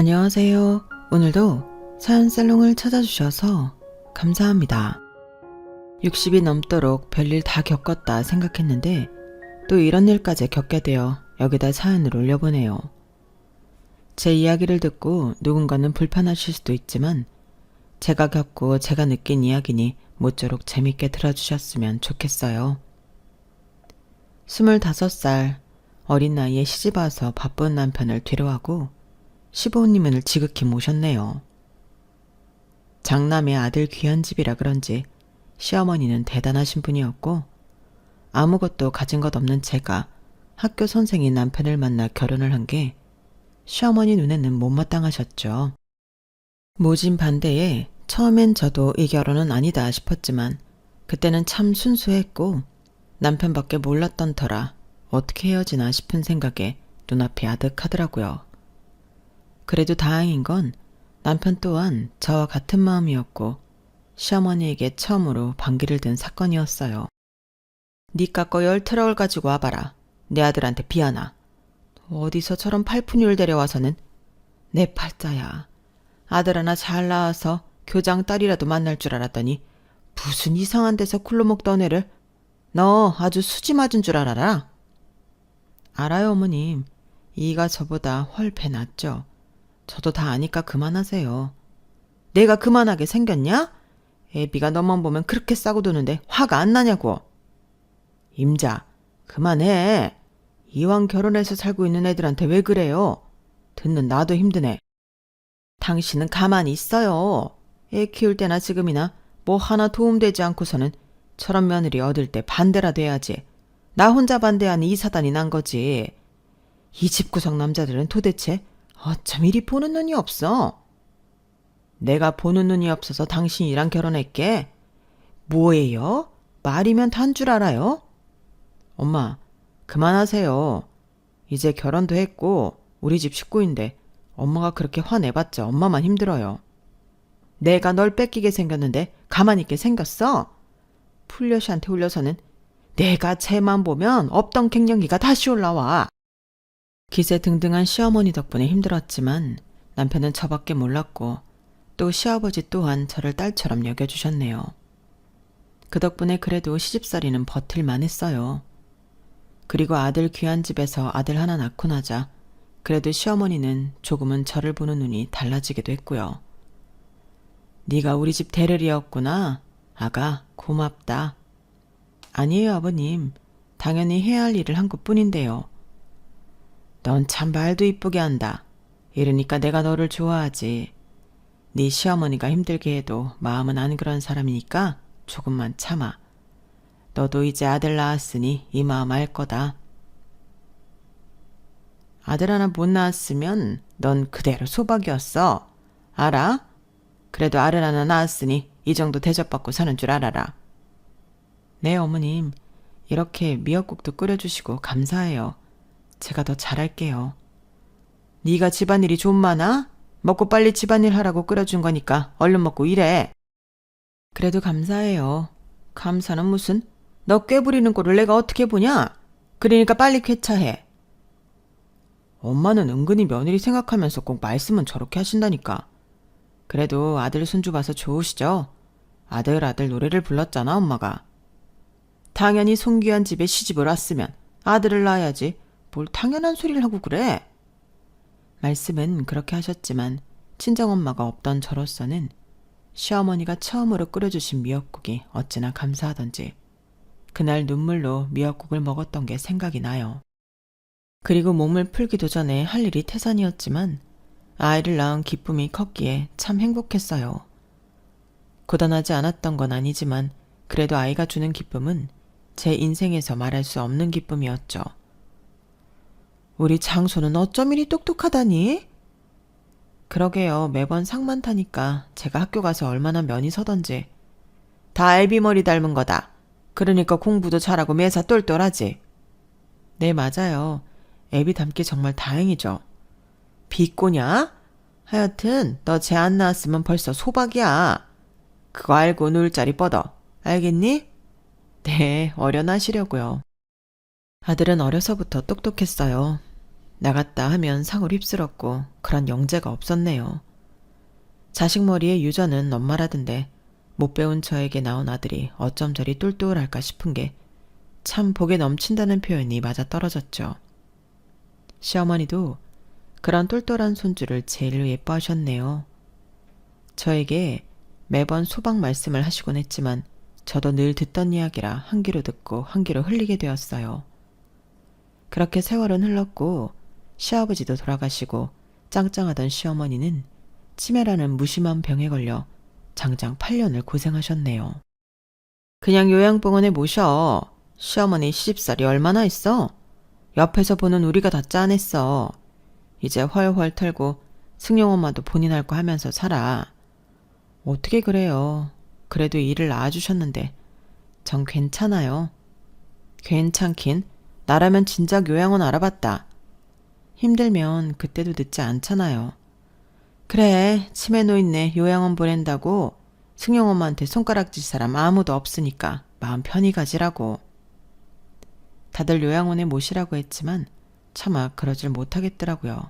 안녕하세요. 오늘도 사연살롱을 찾아주셔서 감사합니다. 60이 넘도록 별일 다 겪었다 생각했는데 또 이런 일까지 겪게 되어 여기다 사연을 올려보네요. 제 이야기를 듣고 누군가는 불편하실 수도 있지만 제가 겪고 제가 느낀 이야기니 모쪼록 재밌게 들어주셨으면 좋겠어요. 25살 어린 나이에 시집와서 바쁜 남편을 뒤로하고 시부모님을 지극히 모셨네요. 장남의 아들 귀한 집이라 그런지 시어머니는 대단하신 분이었고 아무것도 가진 것 없는 제가 학교 선생인 남편을 만나 결혼을 한 게 시어머니 눈에는 못마땅하셨죠. 모진 반대에 처음엔 저도 이 결혼은 아니다 싶었지만 그때는 참 순수했고 남편밖에 몰랐던 터라 어떻게 헤어지나 싶은 생각에 눈앞이 아득하더라고요. 그래도 다행인 건 남편 또한 저와 같은 마음이었고 시어머니에게 처음으로 반기를 든 사건이었어요. 니까 거 10트럭을 가지고 와봐라. 내 아들한테 비하나. 어디서 저런 팔푼이를 데려와서는 내 팔자야. 아들 하나 잘 낳아서 교장 딸이라도 만날 줄 알았더니 무슨 이상한 데서 굴러 먹던 애를 너 아주 수지 맞은 줄 알아라. 알아요 어머님. 이가 저보다 훨배 낫죠. 저도 다 아니까 그만하세요. 내가 그만하게 생겼냐? 애비가 너만 보면 그렇게 싸고 도는데 화가 안 나냐고. 임자, 그만해. 이왕 결혼해서 살고 있는 애들한테 왜 그래요? 듣는 나도 힘드네. 당신은 가만히 있어요. 애 키울 때나 지금이나 뭐 하나 도움되지 않고서는 저런 며느리 얻을 때 반대라도 해야지. 나 혼자 반대하니 이 사단이 난 거지. 이 집구석 남자들은 도대체 어쩜 이리 보는 눈이 없어? 내가 보는 눈이 없어서 당신이랑 결혼했게? 뭐예요? 말이면 단 줄 알아요? 엄마, 그만하세요. 이제 결혼도 했고 우리 집 식구인데 엄마가 그렇게 화내봤자 엄마만 힘들어요. 내가 널 뺏기게 생겼는데 가만히 있게 생겼어? 풀려시한테 울려서는 내가 쟤만 보면 없던 갱년기가 다시 올라와. 기세등등한 시어머니 덕분에 힘들었지만 남편은 저밖에 몰랐고 또 시아버지 또한 저를 딸처럼 여겨주셨네요. 그 덕분에 그래도 시집살이는 버틸만 했어요. 그리고 아들 귀한 집에서 아들 하나 낳고 나자 그래도 시어머니는 조금은 저를 보는 눈이 달라지기도 했고요. 네가 우리 집 대를이었구나. 아가 고맙다. 아니에요 아버님. 당연히 해야 할 일을 한 것뿐인데요. 넌 참 말도 이쁘게 한다. 이러니까 내가 너를 좋아하지. 네 시어머니가 힘들게 해도 마음은 안 그런 사람이니까 조금만 참아. 너도 이제 아들 낳았으니 이 마음 알 거다. 아들 하나 못 낳았으면 넌 그대로 소박이었어. 알아? 그래도 아들 하나 낳았으니 이 정도 대접받고 사는 줄 알아라. 네 어머님. 이렇게 미역국도 끓여주시고 감사해요. 제가 더 잘할게요. 네가 집안일이 좀 많아? 먹고 빨리 집안일 하라고 끓여준 거니까 얼른 먹고 일해. 그래도 감사해요. 감사는 무슨? 너 꾀부리는 꼴을 내가 어떻게 보냐? 그러니까 빨리 쾌차해. 엄마는 은근히 며느리 생각하면서 꼭 말씀은 저렇게 하신다니까. 그래도 아들 손주 봐서 좋으시죠? 아들 노래를 불렀잖아 엄마가. 당연히 손귀한 집에 시집을 왔으면 아들을 낳아야지. 뭘 당연한 소리를 하고 그래? 말씀은 그렇게 하셨지만 친정엄마가 없던 저로서는 시어머니가 처음으로 끓여주신 미역국이 어찌나 감사하던지 그날 눈물로 미역국을 먹었던 게 생각이 나요. 그리고 몸을 풀기도 전에 할 일이 태산이었지만 아이를 낳은 기쁨이 컸기에 참 행복했어요. 고단하지 않았던 건 아니지만 그래도 아이가 주는 기쁨은 제 인생에서 말할 수 없는 기쁨이었죠. 우리 장소는 어쩜 이리 똑똑하다니? 그러게요. 매번 상만 타니까 제가 학교 가서 얼마나 면이 서던지. 다 애비머리 닮은 거다. 그러니까 공부도 잘하고 매사 똘똘하지. 네 맞아요. 애비 닮기 정말 다행이죠. 비꼬냐? 하여튼 너 쟤 안 낳았으면 벌써 소박이야. 그거 알고 놀 자리 뻗어. 알겠니? 네, 어련하시려고요. 아들은 어려서부터 똑똑했어요. 나갔다 하면 상을 휩쓸었고 그런 영재가 없었네요. 자식 머리에 유전은 엄마라던데 못 배운 저에게 나온 아들이 어쩜 저리 똘똘할까 싶은 게 참 복에 넘친다는 표현이 맞아떨어졌죠. 시어머니도 그런 똘똘한 손주를 제일 예뻐하셨네요. 저에게 매번 소박 말씀을 하시곤 했지만 저도 늘 듣던 이야기라 한 귀로 듣고 한 귀로 흘리게 되었어요. 그렇게 세월은 흘렀고 시아버지도 돌아가시고 짱짱하던 시어머니는 치매라는 무심한 병에 걸려 장장 8년을 고생하셨네요. 그냥 요양병원에 모셔. 시어머니 시집살이 얼마나 했어? 옆에서 보는 우리가 다 짠했어. 이제 훨훨 털고 승용 엄마도 본인 할 거 하면서 살아. 어떻게 그래요. 그래도 일을 낳아주셨는데 전 괜찮아요. 괜찮긴. 나라면 진작 요양원 알아봤다. 힘들면 그때도 늦지 않잖아요. 그래, 치매 노인네 요양원 보낸다고 승용 엄마한테 손가락질 사람 아무도 없으니까 마음 편히 가지라고. 다들 요양원에 모시라고 했지만 차마 그러질 못하겠더라고요.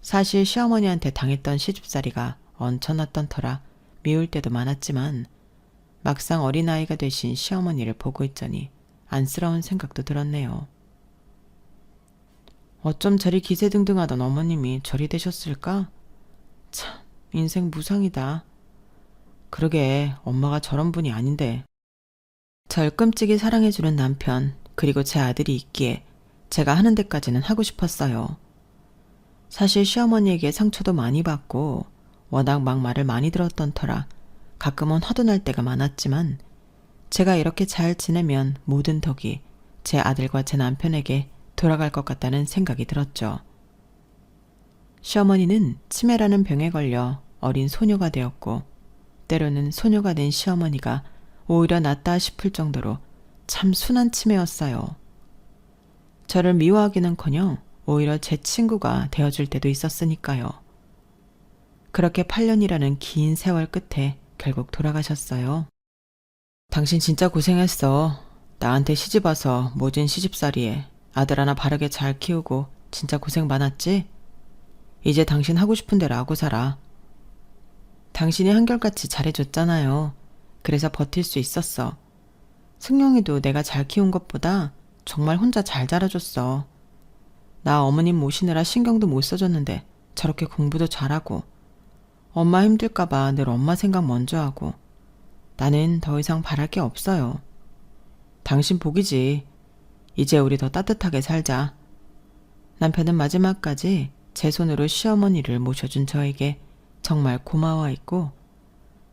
사실 시어머니한테 당했던 시집살이가 얹혀놨던 터라 미울 때도 많았지만 막상 어린아이가 되신 시어머니를 보고 있자니 안쓰러운 생각도 들었네요. 어쩜 저리 기세등등하던 어머님이 저리 되셨을까? 참, 인생 무상이다. 그러게 엄마가 저런 분이 아닌데. 절 끔찍이 사랑해주는 남편 그리고 제 아들이 있기에 제가 하는 데까지는 하고 싶었어요. 사실 시어머니에게 상처도 많이 받고 워낙 막말을 많이 들었던 터라 가끔은 화도 날 때가 많았지만 제가 이렇게 잘 지내면 모든 덕이 제 아들과 제 남편에게 돌아갈 것 같다는 생각이 들었죠. 시어머니는 치매라는 병에 걸려 어린 소녀가 되었고 때로는 소녀가 된 시어머니가 오히려 낫다 싶을 정도로 참 순한 치매였어요. 저를 미워하기는커녕 오히려 제 친구가 되어줄 때도 있었으니까요. 그렇게 8년이라는 긴 세월 끝에 결국 돌아가셨어요. 당신 진짜 고생했어. 나한테 시집 와서 모진 시집살이에 아들 하나 바르게 잘 키우고 진짜 고생 많았지? 이제 당신 하고 싶은 대로 하고 살아. 당신이 한결같이 잘해줬잖아요. 그래서 버틸 수 있었어. 승용이도 내가 잘 키운 것보다 정말 혼자 잘 자라줬어. 나 어머님 모시느라 신경도 못 써줬는데 저렇게 공부도 잘하고 엄마 힘들까봐 늘 엄마 생각 먼저 하고 나는 더 이상 바랄 게 없어요. 당신 복이지. 이제 우리 더 따뜻하게 살자. 남편은 마지막까지 제 손으로 시어머니를 모셔준 저에게 정말 고마워했고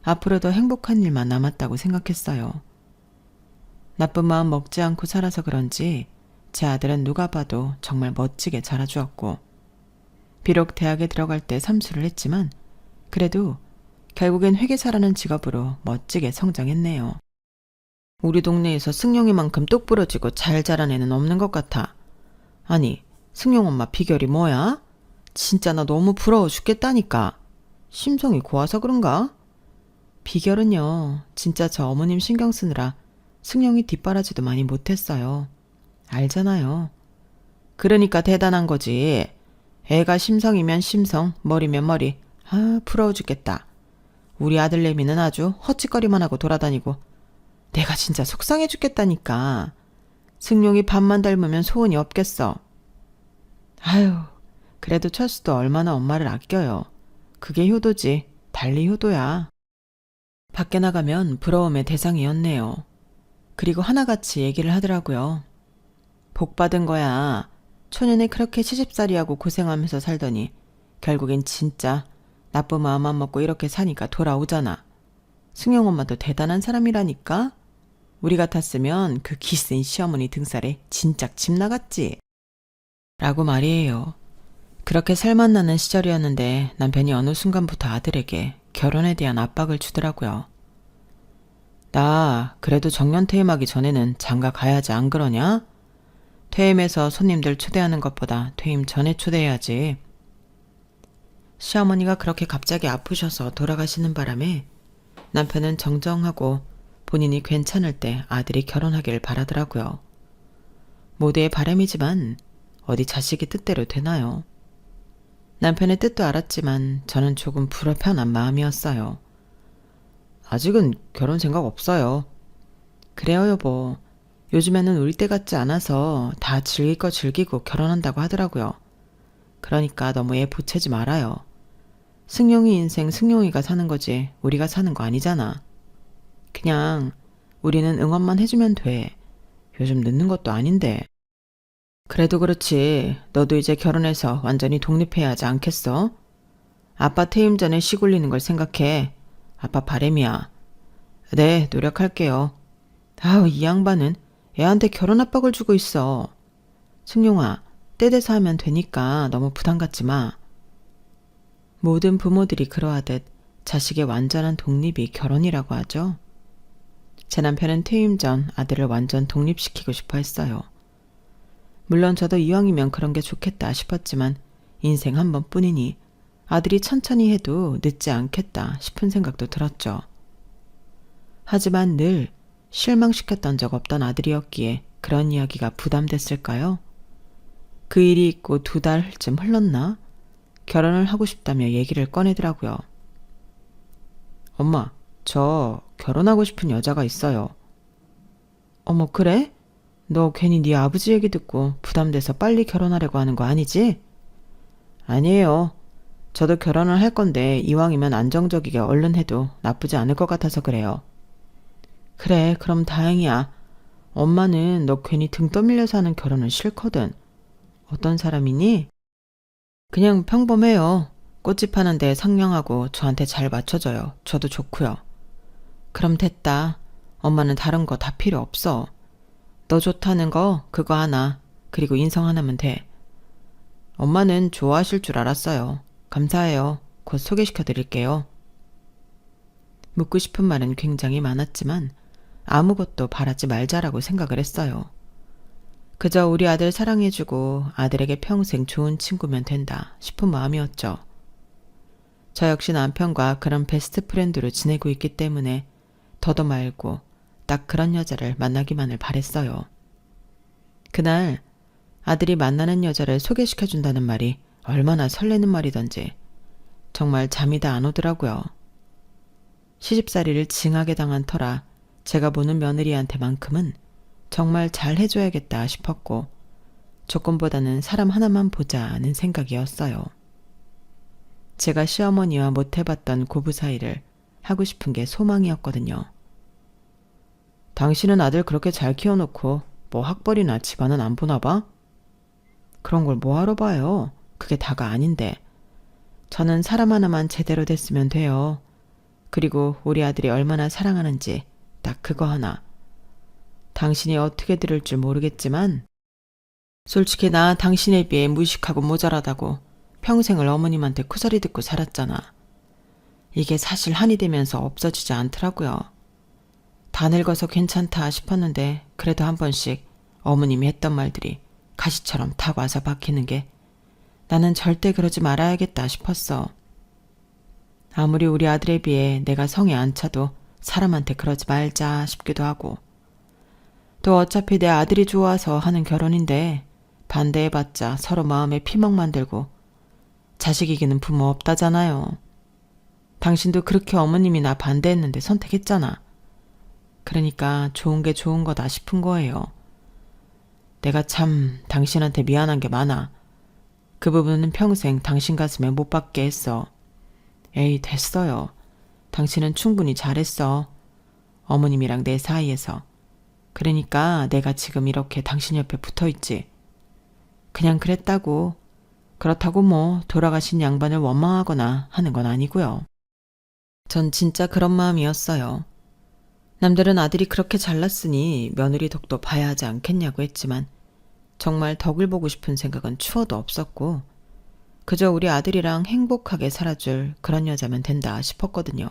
앞으로도 행복한 일만 남았다고 생각했어요. 나쁜 마음 먹지 않고 살아서 그런지 제 아들은 누가 봐도 정말 멋지게 자라주었고 비록 대학에 들어갈 때 삼수를 했지만 그래도 결국엔 회계사라는 직업으로 멋지게 성장했네요. 우리 동네에서 승용이만큼 똑부러지고 잘 자란 애는 없는 것 같아. 아니, 승용 엄마 비결이 뭐야? 진짜 나 너무 부러워 죽겠다니까. 심성이 고와서 그런가? 비결은요, 진짜 저 어머님 신경 쓰느라 승용이 뒷바라지도 많이 못했어요. 알잖아요. 그러니까 대단한 거지. 애가 심성이면 심성, 머리면 머리. 아, 부러워 죽겠다. 우리 아들내미는 아주 헛짓거리만 하고 돌아다니고 내가 진짜 속상해 죽겠다니까. 승용이 밥만 닮으면 소원이 없겠어. 아유, 그래도 철수도 얼마나 엄마를 아껴요. 그게 효도지. 달리 효도야. 밖에 나가면 부러움의 대상이었네요. 그리고 하나같이 얘기를 하더라고요. 복 받은 거야. 초년에 그렇게 시집살이하고 고생하면서 살더니 결국엔 진짜 나쁜 마음만 먹고 이렇게 사니까 돌아오잖아. 승용 엄마도 대단한 사람이라니까. 우리 같았으면 그 기센 시어머니 등살에 진작 집 나갔지. 라고 말이에요. 그렇게 살맛 나는 시절이었는데 남편이 어느 순간부터 아들에게 결혼에 대한 압박을 주더라고요. 나 그래도 정년 퇴임하기 전에는 장가 가야지 안 그러냐? 퇴임해서 손님들 초대하는 것보다 퇴임 전에 초대해야지. 시어머니가 그렇게 갑자기 아프셔서 돌아가시는 바람에 남편은 정정하고 본인이 괜찮을 때 아들이 결혼하기를 바라더라고요. 모두의 바람이지만 어디 자식이 뜻대로 되나요? 남편의 뜻도 알았지만 저는 조금 불편한 마음이었어요. 아직은 결혼 생각 없어요. 그래요, 여보. 요즘에는 우리 때 같지 않아서 다 즐길 거 즐기고 결혼한다고 하더라고요. 그러니까 너무 애 보채지 말아요. 승용이 인생 승용이가 사는 거지 우리가 사는 거 아니잖아. 그냥 우리는 응원만 해주면 돼. 요즘 늦는 것도 아닌데. 그래도 그렇지. 너도 이제 결혼해서 완전히 독립해야 하지 않겠어? 아빠 퇴임 전에 시골리는 걸 생각해. 아빠 바램이야. 네, 노력할게요. 아우, 이 양반은 애한테 결혼 압박을 주고 있어. 승용아, 때 돼서 하면 되니까 너무 부담 갖지 마. 모든 부모들이 그러하듯 자식의 완전한 독립이 결혼이라고 하죠. 제 남편은 퇴임 전 아들을 완전 독립시키고 싶어 했어요. 물론 저도 이왕이면 그런 게 좋겠다 싶었지만 인생 한 번뿐이니 아들이 천천히 해도 늦지 않겠다 싶은 생각도 들었죠. 하지만 늘 실망시켰던 적 없던 아들이었기에 그런 이야기가 부담됐을까요? 그 일이 있고 2달쯤 흘렀나? 결혼을 하고 싶다며 얘기를 꺼내더라고요. 엄마, 저 결혼하고 싶은 여자가 있어요. 어머, 그래? 너 괜히 네 아버지 얘기 듣고 부담돼서 빨리 결혼하려고 하는 거 아니지? 아니에요. 저도 결혼을 할 건데 이왕이면 안정적이게 얼른 해도 나쁘지 않을 것 같아서 그래요. 그래, 그럼 다행이야. 엄마는 너 괜히 등 떠밀려서 하는 결혼은 싫거든. 어떤 사람이니? 그냥 평범해요. 꽃집 하는데 상냥하고 저한테 잘 맞춰줘요. 저도 좋고요. 그럼 됐다. 엄마는 다른 거 다 필요 없어. 너 좋다는 거 그거 하나, 그리고 인성 하나면 돼. 엄마는 좋아하실 줄 알았어요. 감사해요. 곧 소개시켜 드릴게요. 묻고 싶은 말은 굉장히 많았지만 아무것도 바라지 말자라고 생각을 했어요. 그저 우리 아들 사랑해주고 아들에게 평생 좋은 친구면 된다 싶은 마음이었죠. 저 역시 남편과 그런 베스트 프렌드로 지내고 있기 때문에 더도 말고 딱 그런 여자를 만나기만을 바랬어요. 그날 아들이 만나는 여자를 소개시켜준다는 말이 얼마나 설레는 말이던지 정말 잠이 다 안 오더라고요. 시집살이를 징하게 당한 터라 제가 보는 며느리한테만큼은 정말 잘 해줘야겠다 싶었고 조건보다는 사람 하나만 보자는 생각이었어요. 제가 시어머니와 못 해봤던 고부 사이를 하고 싶은 게 소망이었거든요. 당신은 아들 그렇게 잘 키워놓고 뭐 학벌이나 집안은 안 보나 봐? 그런 걸 뭐하러 봐요? 그게 다가 아닌데. 저는 사람 하나만 제대로 됐으면 돼요. 그리고 우리 아들이 얼마나 사랑하는지 딱 그거 하나. 당신이 어떻게 들을 줄 모르겠지만 솔직히 나 당신에 비해 무식하고 모자라다고 평생을 어머님한테 쿠사리 듣고 살았잖아. 이게 사실 한이 되면서 없어지지 않더라고요. 다 늙어서 괜찮다 싶었는데 그래도 한 번씩 어머님이 했던 말들이 가시처럼 탁 와서 박히는 게 나는 절대 그러지 말아야겠다 싶었어. 아무리 우리 아들에 비해 내가 성에 안 차도 사람한테 그러지 말자 싶기도 하고 또 어차피 내 아들이 좋아서 하는 결혼인데 반대해봤자 서로 마음에 피멍 만들고 자식 이기는 부모 없다잖아요. 당신도 그렇게 어머님이 나 반대했는데 선택했잖아. 그러니까 좋은 게 좋은 거다 싶은 거예요. 내가 참 당신한테 미안한 게 많아. 그 부분은 평생 당신 가슴에 못 박게 했어. 에이, 됐어요. 당신은 충분히 잘했어. 어머님이랑 내 사이에서. 그러니까 내가 지금 이렇게 당신 옆에 붙어있지. 그냥 그랬다고. 그렇다고 뭐 돌아가신 양반을 원망하거나 하는 건 아니고요. 전 진짜 그런 마음이었어요. 남들은 아들이 그렇게 잘났으니 며느리 덕도 봐야 하지 않겠냐고 했지만 정말 덕을 보고 싶은 생각은 추워도 없었고 그저 우리 아들이랑 행복하게 살아줄 그런 여자면 된다 싶었거든요.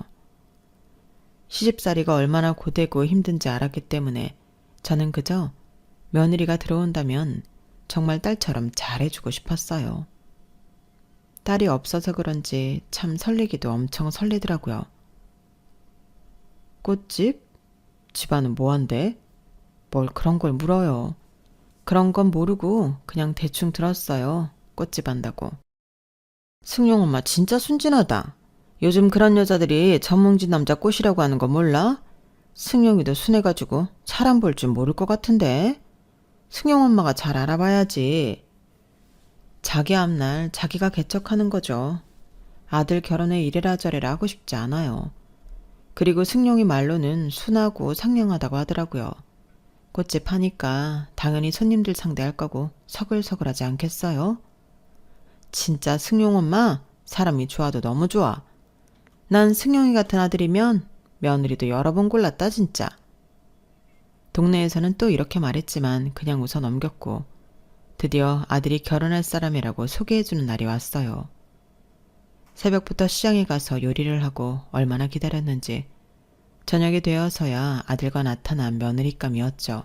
시집살이가 얼마나 고되고 힘든지 알았기 때문에 저는 그저 며느리가 들어온다면 정말 딸처럼 잘해주고 싶었어요. 딸이 없어서 그런지 참 설레기도 엄청 설레더라고요. 꽃집? 집안은 뭐한데? 뭘 그런 걸 물어요. 그런 건 모르고 그냥 대충 들었어요. 꽃집 한다고. 승용 엄마 진짜 순진하다. 요즘 그런 여자들이 전문직 남자 꼬시라고 하는 거 몰라? 승용이도 순해가지고 사람 볼 줄 모를 것 같은데. 승용 엄마가 잘 알아봐야지. 자기 앞날 자기가 개척하는 거죠. 아들 결혼에 이래라 저래라 하고 싶지 않아요. 그리고 승용이 말로는 순하고 상냥하다고 하더라고요. 꽃집 하니까 당연히 손님들 상대할 거고 서글서글하지 않겠어요? 진짜 승용 엄마 사람이 좋아도 너무 좋아. 난 승용이 같은 아들이면 며느리도 여러 번 골랐다 진짜. 동네에서는 또 이렇게 말했지만 그냥 웃어 넘겼고 드디어 아들이 결혼할 사람이라고 소개해주는 날이 왔어요. 새벽부터 시장에 가서 요리를 하고 얼마나 기다렸는지 저녁이 되어서야 아들과 나타난 며느리감이었죠.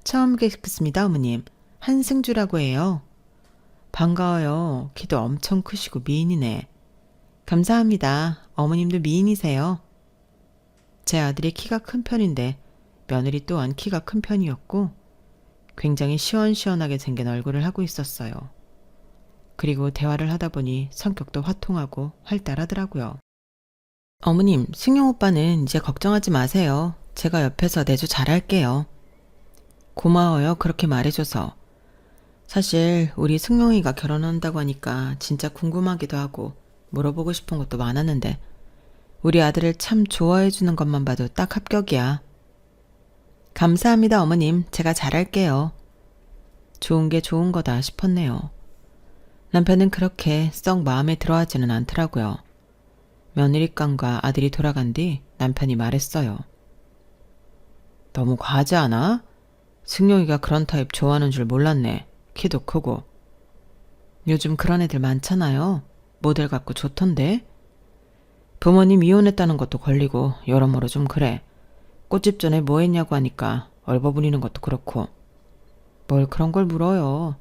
처음 뵙겠습니다 어머님. 한승주라고 해요. 반가워요. 키도 엄청 크시고 미인이네. 감사합니다. 어머님도 미인이세요. 제 아들이 키가 큰 편인데 며느리 또한 키가 큰 편이었고 굉장히 시원시원하게 생긴 얼굴을 하고 있었어요. 그리고 대화를 하다 보니 성격도 화통하고 활달하더라고요. 어머님, 승용 오빠는 이제 걱정하지 마세요. 제가 옆에서 내조 잘할게요. 고마워요. 그렇게 말해줘서. 사실 우리 승용이가 결혼한다고 하니까 진짜 궁금하기도 하고 물어보고 싶은 것도 많았는데 우리 아들을 참 좋아해주는 것만 봐도 딱 합격이야. 감사합니다 어머님. 제가 잘할게요. 좋은 게 좋은 거다 싶었네요. 남편은 그렇게 썩 마음에 들어하지는 않더라고요. 며느리감과 아들이 돌아간 뒤 남편이 말했어요. 너무 과하지 않아? 승용이가 그런 타입 좋아하는 줄 몰랐네. 키도 크고. 요즘 그런 애들 많잖아요. 모델 같고 좋던데. 부모님 이혼했다는 것도 걸리고 여러모로 좀 그래. 꽃집 전에 뭐 했냐고 하니까 얼버무리는 것도 그렇고. 뭘 그런 걸 물어요.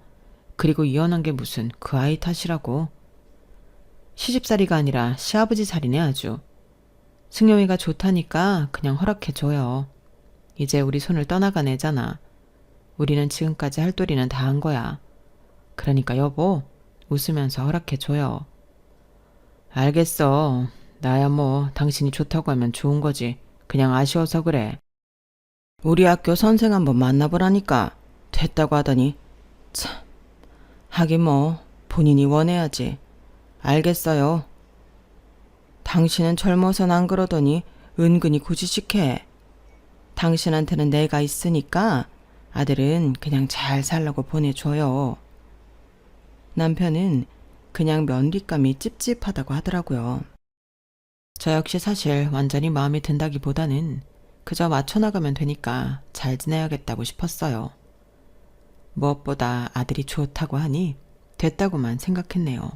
그리고 이혼한 게 무슨 그 아이 탓이라고. 시집살이가 아니라 시아버지 살이네 아주. 승용이가 좋다니까 그냥 허락해줘요. 이제 우리 손을 떠나간 애잖아. 우리는 지금까지 할 도리는 다 한 거야. 그러니까 여보 웃으면서 허락해줘요. 알겠어. 나야 뭐 당신이 좋다고 하면 좋은 거지. 그냥 아쉬워서 그래. 우리 학교 선생 한번 만나보라니까. 됐다고 하더니 참. 하긴 뭐 본인이 원해야지. 알겠어요. 당신은 젊어선 안 그러더니 은근히 고지식해. 당신한테는 내가 있으니까 아들은 그냥 잘 살라고 보내줘요. 남편은 그냥 며느리감이 찝찝하다고 하더라고요. 저 역시 사실 완전히 마음에 든다기보다는 그저 맞춰나가면 되니까 잘 지내야겠다고 싶었어요. 무엇보다 아들이 좋다고 하니 됐다고만 생각했네요.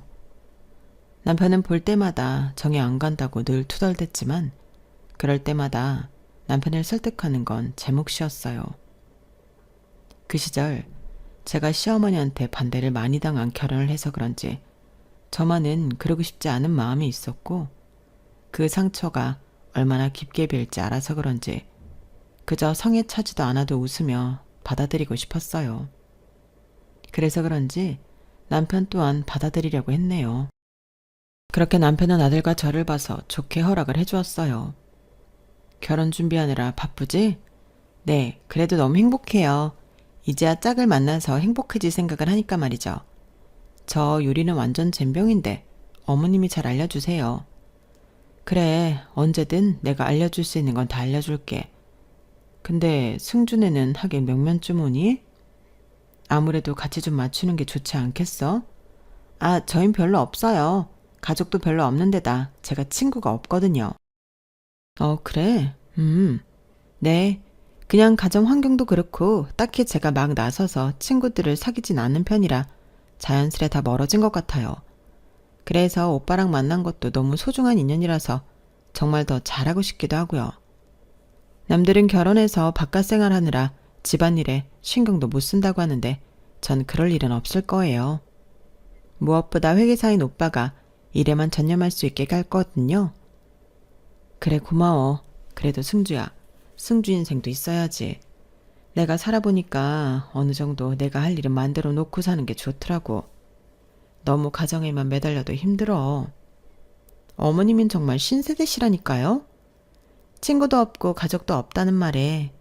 남편은 볼 때마다 정이 안 간다고 늘 투덜댔지만 그럴 때마다 남편을 설득하는 건 제 몫이었어요. 그 시절 제가 시어머니한테 반대를 많이 당한 결혼을 해서 그런지 저만은 그러고 싶지 않은 마음이 있었고 그 상처가 얼마나 깊게 빌지 알아서 그런지 그저 성에 차지도 않아도 웃으며 받아들이고 싶었어요. 그래서 그런지 남편 또한 받아들이려고 했네요. 그렇게 남편은 아들과 저를 봐서 좋게 허락을 해주었어요. 결혼 준비하느라 바쁘지? 네, 그래도 너무 행복해요. 이제야 짝을 만나서 행복해질 생각을 하니까 말이죠. 저 요리는 완전 젬병인데 어머님이 잘 알려주세요. 그래, 언제든 내가 알려줄 수 있는 건 다 알려줄게. 근데 승준애는 하긴 명면쯤 오니? 아무래도 같이 좀 맞추는 게 좋지 않겠어? 아, 저흰 별로 없어요. 가족도 별로 없는 데다 제가 친구가 없거든요. 그래? 네. 그냥 가정 환경도 그렇고 딱히 제가 막 나서서 친구들을 사귀진 않는 편이라 자연스레 다 멀어진 것 같아요. 그래서 오빠랑 만난 것도 너무 소중한 인연이라서 정말 더 잘하고 싶기도 하고요. 남들은 결혼해서 바깥 생활하느라 집안일에 신경도 못 쓴다고 하는데 전 그럴 일은 없을 거예요. 무엇보다 회계사인 오빠가 일에만 전념할 수 있게 갈 거거든요. 그래 고마워. 그래도 승주야. 승주 인생도 있어야지. 내가 살아보니까 어느 정도 내가 할 일은 만들어 놓고 사는 게 좋더라고. 너무 가정에만 매달려도 힘들어. 어머님은 정말 신세대시라니까요. 친구도 없고 가족도 없다는 말에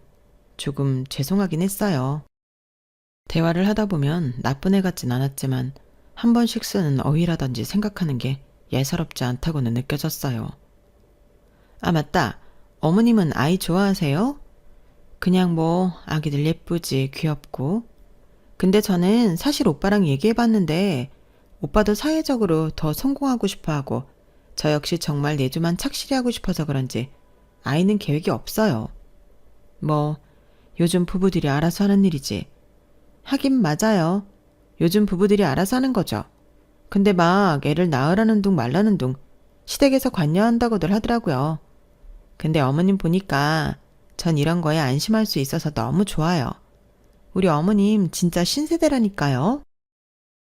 조금 죄송하긴 했어요. 대화를 하다 보면 나쁜 애 같진 않았지만 한 번씩 쓰는 어휘라든지 생각하는 게 예사롭지 않다고는 느껴졌어요. 아, 맞다. 어머님은 아이 좋아하세요? 그냥 뭐 아기들 예쁘지, 귀엽고. 근데 저는 사실 오빠랑 얘기해봤는데 오빠도 사회적으로 더 성공하고 싶어하고 저 역시 정말 내조만 착실히 하고 싶어서 그런지 아이는 계획이 없어요. 뭐 요즘 부부들이 알아서 하는 일이지. 하긴 맞아요. 요즘 부부들이 알아서 하는 거죠. 근데 막 애를 낳으라는 둥 말라는 둥 시댁에서 관여한다고들 하더라고요. 근데 어머님 보니까 전 이런 거에 안심할 수 있어서 너무 좋아요. 우리 어머님 진짜 신세대라니까요.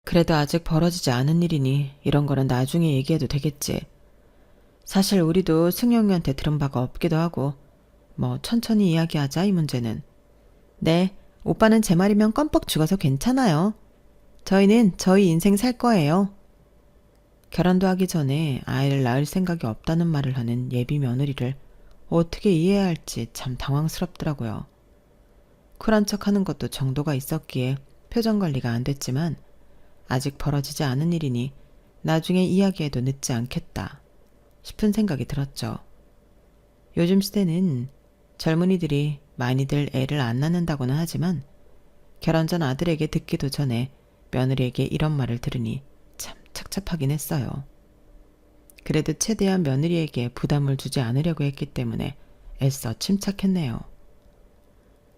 그래도 아직 벌어지지 않은 일이니 이런 거는 나중에 얘기해도 되겠지. 사실 우리도 승용이한테 들은 바가 없기도 하고 뭐 천천히 이야기하자 이 문제는. 네, 오빠는 제 말이면 껌뻑 죽어서 괜찮아요. 저희는 저희 인생 살 거예요. 결혼도 하기 전에 아이를 낳을 생각이 없다는 말을 하는 예비 며느리를 어떻게 이해해야 할지 참 당황스럽더라고요. 쿨한 척 하는 것도 정도가 있었기에 표정 관리가 안 됐지만 아직 벌어지지 않은 일이니 나중에 이야기해도 늦지 않겠다 싶은 생각이 들었죠. 요즘 시대는 젊은이들이 많이들 애를 안 낳는다고는 하지만 결혼 전 아들에게 듣기도 전에 며느리에게 이런 말을 들으니 참 착잡하긴 했어요. 그래도 최대한 며느리에게 부담을 주지 않으려고 했기 때문에 애써 침착했네요.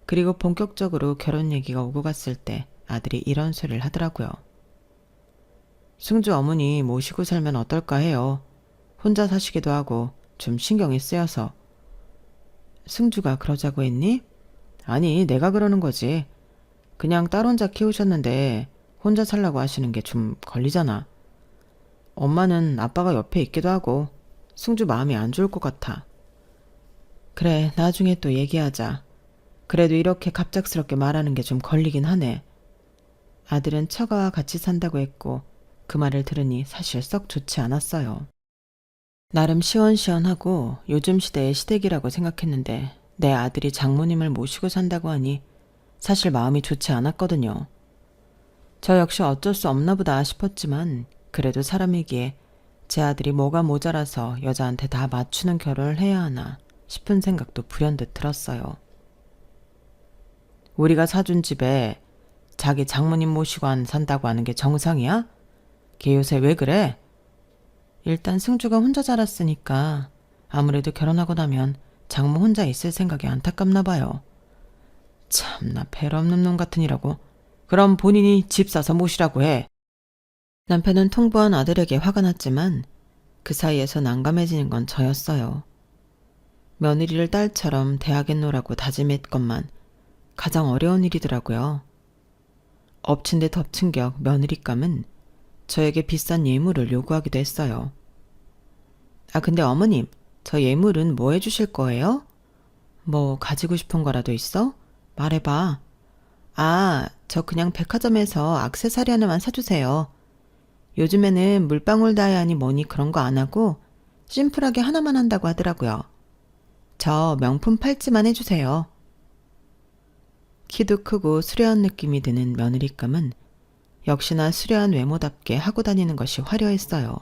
그리고 본격적으로 결혼 얘기가 오고 갔을 때 아들이 이런 소리를 하더라고요. 승주 어머니 모시고 살면 어떨까 해요. 혼자 사시기도 하고 좀 신경이 쓰여서. 승주가 그러자고 했니? 아니, 내가 그러는 거지. 그냥 딸 혼자 키우셨는데 혼자 살라고 하시는 게 좀 걸리잖아. 엄마는 아빠가 옆에 있기도 하고 승주 마음이 안 좋을 것 같아. 그래, 나중에 또 얘기하자. 그래도 이렇게 갑작스럽게 말하는 게 좀 걸리긴 하네. 아들은 처가와 같이 산다고 했고 그 말을 들으니 사실 썩 좋지 않았어요. 나름 시원시원하고 요즘 시대의 시댁이라고 생각했는데 내 아들이 장모님을 모시고 산다고 하니 사실 마음이 좋지 않았거든요. 저 역시 어쩔 수 없나 보다 싶었지만 그래도 사람이기에 제 아들이 뭐가 모자라서 여자한테 다 맞추는 결혼을 해야 하나 싶은 생각도 불현듯 들었어요. 우리가 사준 집에 자기 장모님 모시고 안 산다고 하는 게 정상이야? 걔 요새 왜 그래? 일단 승주가 혼자 자랐으니까 아무래도 결혼하고 나면 장모 혼자 있을 생각이 안타깝나 봐요. 참나 배 없는 놈 같으니라고. 그럼 본인이 집 사서 모시라고 해. 남편은 통보한 아들에게 화가 났지만 그 사이에서 난감해지는 건 저였어요. 며느리를 딸처럼 대하게 놓으라고 다짐했건만 가장 어려운 일이더라고요. 엎친 데 덮친 격 며느리감은 저에게 비싼 예물을 요구하기도 했어요. 아, 근데 어머님, 저 예물은 뭐 해주실 거예요? 뭐 가지고 싶은 거라도 있어? 말해봐. 아, 저 그냥 백화점에서 액세서리 하나만 사주세요. 요즘에는 물방울 다이아니 뭐니 그런 거 안 하고 심플하게 하나만 한다고 하더라고요. 저 명품 팔찌만 해주세요. 키도 크고 수려한 느낌이 드는 며느리감은 역시나 수려한 외모답게 하고 다니는 것이 화려했어요.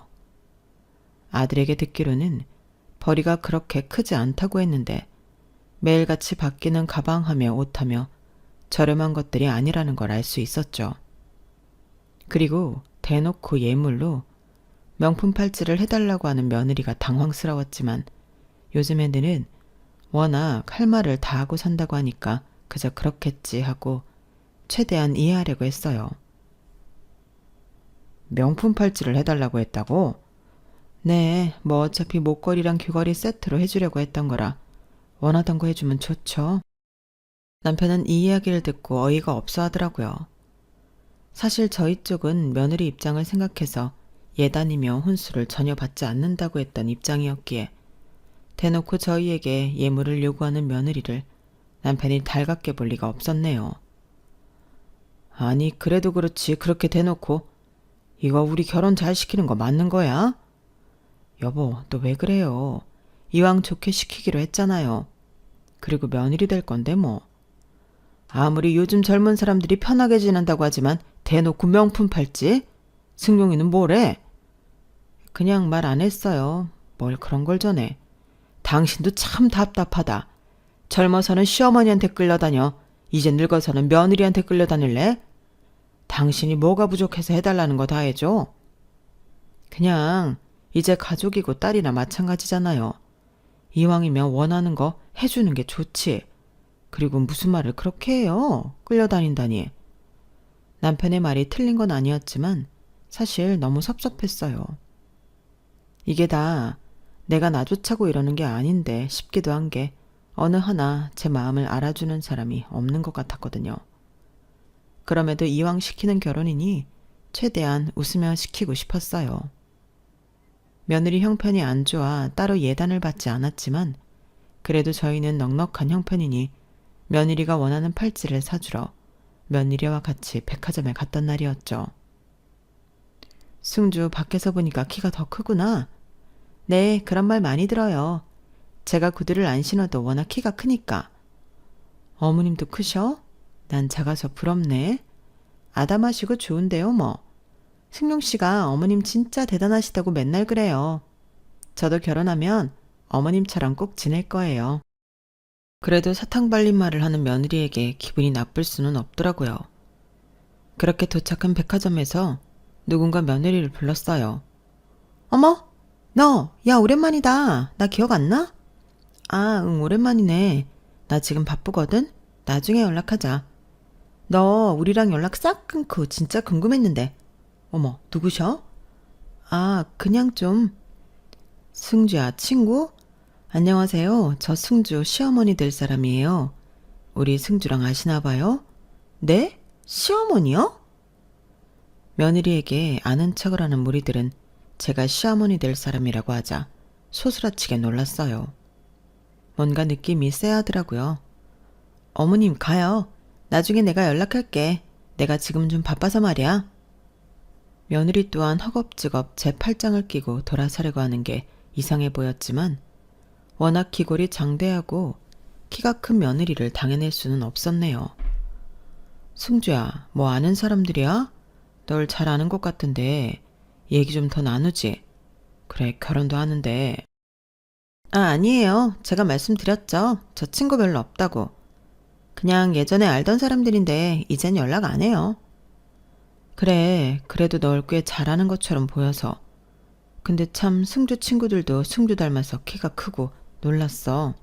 아들에게 듣기로는 벌이가 그렇게 크지 않다고 했는데 매일같이 바뀌는 가방하며 옷하며 저렴한 것들이 아니라는 걸 알 수 있었죠. 그리고 대놓고 예물로 명품 팔찌를 해달라고 하는 며느리가 당황스러웠지만 요즘 애들은 워낙 할 말을 다 하고 산다고 하니까 그저 그렇겠지 하고 최대한 이해하려고 했어요. 명품 팔찌를 해달라고 했다고? 네, 뭐 어차피 목걸이랑 귀걸이 세트로 해주려고 했던 거라 원하던 거 해주면 좋죠. 남편은 이 이야기를 듣고 어이가 없어 하더라고요. 사실 저희 쪽은 며느리 입장을 생각해서 예단이며 혼수를 전혀 받지 않는다고 했던 입장이었기에 대놓고 저희에게 예물을 요구하는 며느리를 남편이 달갑게 볼 리가 없었네요. 아니, 그래도 그렇지 그렇게 대놓고 이거 우리 결혼 잘 시키는 거 맞는 거야? 여보, 또 왜 그래요? 이왕 좋게 시키기로 했잖아요. 그리고 며느리 될 건데 뭐. 아무리 요즘 젊은 사람들이 편하게 지낸다고 하지만 대놓고 명품 팔찌? 승용이는 뭐래? 그냥 말 안 했어요. 뭘 그런 걸 전해. 당신도 참 답답하다. 젊어서는 시어머니한테 끌려다녀. 이제 늙어서는 며느리한테 끌려다닐래? 당신이 뭐가 부족해서 해달라는 거 다 해줘. 그냥 이제 가족이고 딸이나 마찬가지잖아요. 이왕이면 원하는 거 해주는 게 좋지. 그리고 무슨 말을 그렇게 해요? 끌려다닌다니. 남편의 말이 틀린 건 아니었지만 사실 너무 섭섭했어요. 이게 다 내가 나조차고 이러는 게 아닌데 싶기도 한 게 어느 하나 제 마음을 알아주는 사람이 없는 것 같았거든요. 그럼에도 이왕 시키는 결혼이니 최대한 웃으며 시키고 싶었어요. 며느리 형편이 안 좋아 따로 예단을 받지 않았지만 그래도 저희는 넉넉한 형편이니 며느리가 원하는 팔찌를 사주러 며느리와 같이 백화점에 갔던 날이었죠. 승주, 밖에서 보니까 키가 더 크구나. 네, 그런 말 많이 들어요. 제가 구두를 안 신어도 워낙 키가 크니까. 어머님도 크셔? 난 작아서 부럽네. 아담하시고 좋은데요, 뭐. 승용 씨가 어머님 진짜 대단하시다고 맨날 그래요. 저도 결혼하면 어머님처럼 꼭 지낼 거예요. 그래도 사탕 발린 말을 하는 며느리에게 기분이 나쁠 수는 없더라고요. 그렇게 도착한 백화점에서 누군가 며느리를 불렀어요. 어머, 너, 야, 오랜만이다. 나 기억 안 나? 아, 응, 오랜만이네. 나 지금 바쁘거든? 나중에 연락하자. 너 우리랑 연락 싹 끊고 진짜 궁금했는데. 어머, 누구셔? 아, 그냥 좀. 승주야, 친구? 안녕하세요. 저 승주 시어머니 될 사람이에요. 우리 승주랑 아시나 봐요? 네? 시어머니요? 며느리에게 아는 척을 하는 무리들은 제가 시어머니 될 사람이라고 하자 소스라치게 놀랐어요. 뭔가 느낌이 쎄하더라고요. 어머님, 가요. 나중에 내가 연락할게. 내가 지금 좀 바빠서 말이야. 며느리 또한 허겁지겁 제 팔짱을 끼고 돌아서려고 하는 게 이상해 보였지만 워낙 기골이 장대하고 키가 큰 며느리를 당해낼 수는 없었네요. 승주야, 뭐 아는 사람들이야? 널 잘 아는 것 같은데 얘기 좀 더 나누지. 그래, 결혼도 하는데. 아, 아니에요. 제가 말씀드렸죠. 저 친구 별로 없다고. 그냥 예전에 알던 사람들인데 이젠 연락 안 해요. 그래, 그래도 널 꽤 잘하는 것처럼 보여서. 근데 참 승주 친구들도 승주 닮아서 키가 크고 놀랐어.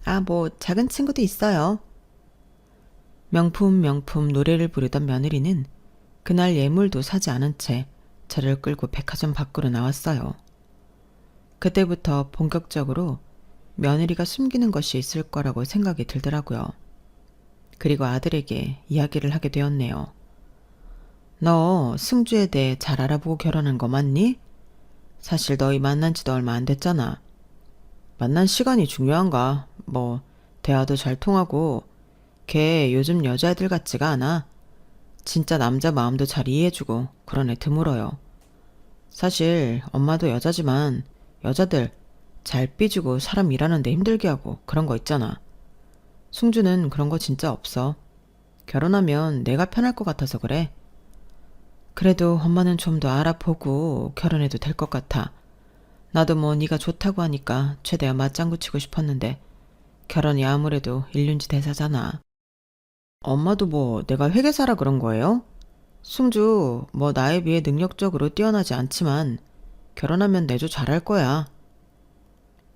아, 뭐 작은 친구도 있어요. 명품 노래를 부르던 며느리는 그날 예물도 사지 않은 채 저를 끌고 백화점 밖으로 나왔어요. 그때부터 본격적으로 며느리가 숨기는 것이 있을 거라고 생각이 들더라고요. 그리고 아들에게 이야기를 하게 되었네요. 너 승주에 대해 잘 알아보고 결혼한 거 맞니? 사실 너희 만난 지도 얼마 안 됐잖아. 만난 시간이 중요한가? 뭐 대화도 잘 통하고 걔 요즘 여자애들 같지가 않아. 진짜 남자 마음도 잘 이해해주고 그런 애 드물어요. 사실 엄마도 여자지만 여자들 잘 삐지고 사람 일하는데 힘들게 하고 그런 거 있잖아. 승주는 그런 거 진짜 없어. 결혼하면 내가 편할 것 같아서 그래. 그래도 엄마는 좀 더 알아보고 결혼해도 될 것 같아. 나도 뭐 네가 좋다고 하니까 최대한 맞장구 치고 싶었는데 결혼이 아무래도 일륜지 대사잖아. 엄마도 뭐 내가 회계사라 그런 거예요? 승주 뭐 나에 비해 능력적으로 뛰어나지 않지만 결혼하면 내조 잘할 거야.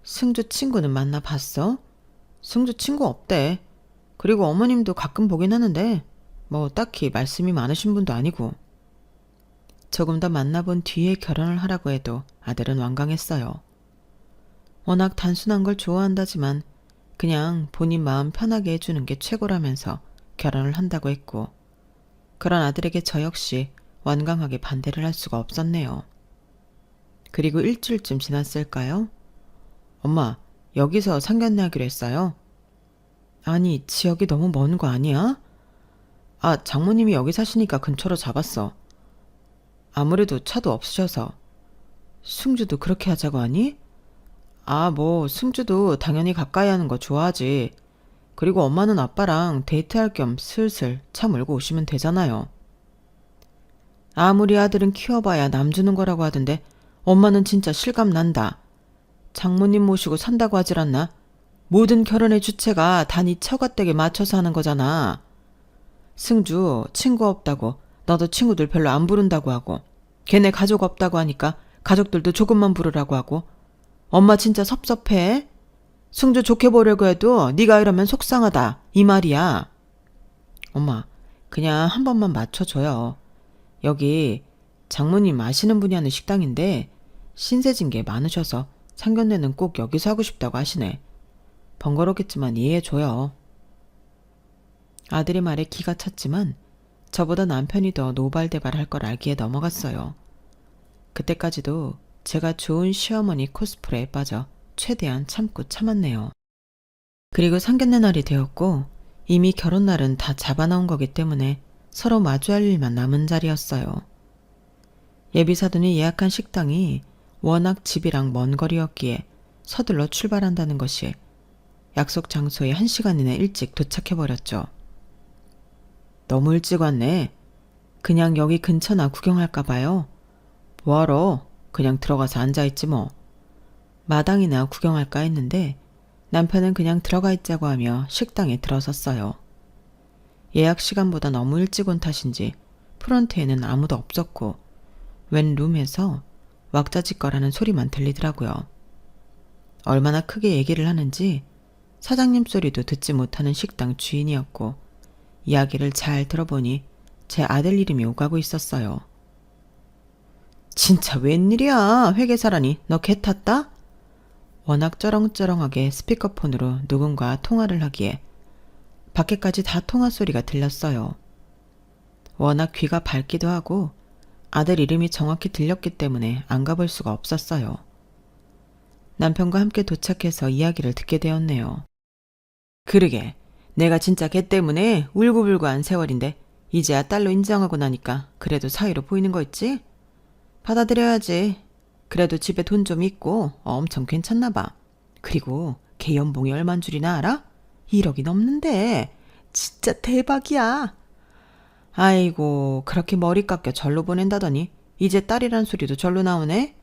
승주 친구는 만나봤어? 승주 친구 없대. 그리고 어머님도 가끔 보긴 하는데 뭐 딱히 말씀이 많으신 분도 아니고. 조금 더 만나본 뒤에 결혼을 하라고 해도 아들은 완강했어요. 워낙 단순한 걸 좋아한다지만 그냥 본인 마음 편하게 해주는 게 최고라면서 결혼을 한다고 했고 그런 아들에게 저 역시 완강하게 반대를 할 수가 없었네요. 그리고 일주일쯤 지났을까요? 엄마, 여기서 상견례 하기로 했어요. 아니, 지역이 너무 먼 거 아니야? 아, 장모님이 여기 사시니까 근처로 잡았어. 아무래도 차도 없으셔서. 승주도 그렇게 하자고 하니? 아, 뭐 승주도 당연히 가까이 하는 거 좋아하지. 그리고 엄마는 아빠랑 데이트할 겸 슬슬 차 몰고 오시면 되잖아요. 아무리 아들은 키워봐야 남 주는 거라고 하던데 엄마는 진짜 실감 난다. 장모님 모시고 산다고 하질 않나? 모든 결혼의 주체가 다 네 처가댁에 맞춰서 하는 거잖아. 승주 친구 없다고 너도 친구들 별로 안 부른다고 하고 걔네 가족 없다고 하니까 가족들도 조금만 부르라고 하고 엄마 진짜 섭섭해. 승주 좋게 보려고 해도 네가 이러면 속상하다 이 말이야. 엄마 그냥 한 번만 맞춰줘요. 여기 장모님 아시는 분이 하는 식당인데 신세진 게 많으셔서 상견례는 꼭 여기서 하고 싶다고 하시네. 번거롭겠지만 이해해줘요. 아들의 말에 기가 찼지만 저보다 남편이 더 노발대발할 걸 알기에 넘어갔어요. 그때까지도 제가 좋은 시어머니 코스프레에 빠져 최대한 참고 참았네요. 그리고 상견례 날이 되었고 이미 결혼 날은 다 잡아놓은 거기 때문에 서로 마주할 일만 남은 자리였어요. 예비사돈이 예약한 식당이 워낙 집이랑 먼 거리였기에 서둘러 출발한다는 것이 약속 장소에 1시간 이내 일찍 도착해버렸죠. 너무 일찍 왔네. 그냥 여기 근처나 구경할까 봐요. 뭐하러? 그냥 들어가서 앉아있지 뭐. 마당이나 구경할까 했는데 남편은 그냥 들어가 있자고 하며 식당에 들어섰어요. 예약 시간보다 너무 일찍 온 탓인지 프론트에는 아무도 없었고 웬 룸에서 왁자지껄하는 소리만 들리더라고요. 얼마나 크게 얘기를 하는지 사장님 소리도 듣지 못하는 식당 주인이었고 이야기를 잘 들어보니 제 아들 이름이 오가고 있었어요. 진짜 웬일이야 회계사라니 너 개 탔다? 워낙 쩌렁쩌렁하게 스피커폰으로 누군가 통화를 하기에 밖에까지 다 통화 소리가 들렸어요. 워낙 귀가 밝기도 하고 아들 이름이 정확히 들렸기 때문에 안 가볼 수가 없었어요. 남편과 함께 도착해서 이야기를 듣게 되었네요. 그러게 내가 진짜 걔 때문에 울고불고한 세월인데 이제야 딸로 인정하고 나니까 그래도 사위로 보이는 거 있지? 받아들여야지. 그래도 집에 돈 좀 있고 엄청 괜찮나 봐. 그리고 걔 연봉이 얼만 줄이나 알아? 1억이 넘는데 진짜 대박이야. 아이고 그렇게 머리 깎여 절로 보낸다더니 이제 딸이란 소리도 절로 나오네.